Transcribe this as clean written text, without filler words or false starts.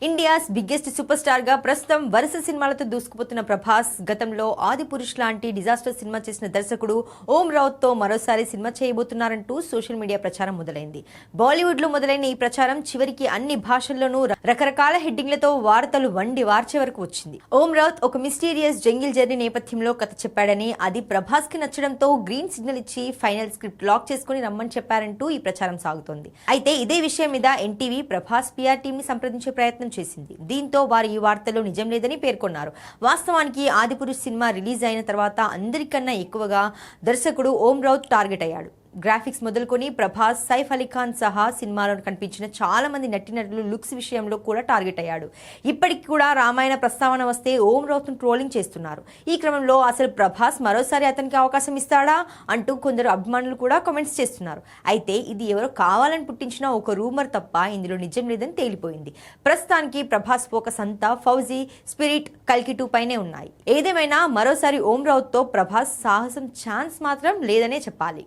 India's biggest super star గా ప్రస్తుతం వరుస సినిమాలతో దూసుకుపోతున్న ప్రభాస్ గతంలో ఆదిపురుష్ లాంటి డిజాస్టర్ సినిమా చేసిన దర్శకుడు ఓం రావుత్ తో మరోసారి సినిమా చేయబోతున్నారంటూ సోషల్ మీడియా ప్రచారం మొదలైంది. బాలీవుడ్ లో మొదలైన ఈ ప్రచారం చివరికి అన్ని భాషల్లోనూ రకరకాల హెడ్డింగ్లతో వార్తలు వార్చే వరకు వచ్చింది. ఓం రావుత్ ఒక మిస్టీరియస్ జంగిల్ జర్నీ నేపథ్యంలో కథ చెప్పాడని, అది ప్రభాస్ కి నచ్చడంతో గ్రీన్ సిగ్నల్ ఇచ్చి ఫైనల్ స్క్రిప్ట్ లాక్ చేసుకుని రమ్మని చెప్పారంటూ ఈ ప్రచారం సాగుతోంది. అయితే ఇదే విషయం మీద ఎన్టీవీ ప్రభాస్ పిఆర్ టీమ్ ని సంప్రదించే ప్రయత్నం చేసింది. దీంతో వారు ఈ వార్తలో నిజం లేదని పేర్కొన్నారు. వాస్తవానికి ఆదిపురుష్ సినిమా రిలీజ్ అయిన తర్వాత అందరికన్నా ఎక్కువగా దర్శకుడు ఓం రావుత్ టార్గెట్ అయ్యాడు. గ్రాఫిక్స్ మొదలుకొని ప్రభాస్, సైఫ్ అలీ ఖాన్ సహా సినిమాలో కనిపించిన చాలా మంది నటీనటులు లుక్స్ విషయంలో కూడా టార్గెట్ అయ్యాడు. ఇప్పటికి కూడా రామాయణ ప్రస్తావన వస్తే ఓం రావుత్ ట్రోలింగ్ చేస్తున్నారు. ఈ క్రమంలో అసలు ప్రభాస్ మరోసారి అతనికి అవకాశం ఇస్తాడా అంటూ కొందరు అభిమానులు కూడా కామెంట్స్ చేస్తున్నారు. అయితే ఇది ఎవరో కావాలని పుట్టించిన ఒక రూమర్ తప్ప ఇందులో నిజం లేదని తేలిపోయింది. ప్రస్తుతానికి ప్రభాస్ ఫోకస్ అంతా ఫౌజీ, స్పిరిట్, కల్కి 2 పైనే ఉన్నాయి. ఏదేమైనా మరోసారి ఓం రావుత్ తో ప్రభాస్ సాహసం ఛాన్స్ మాత్రం లేదనే చెప్పాలి.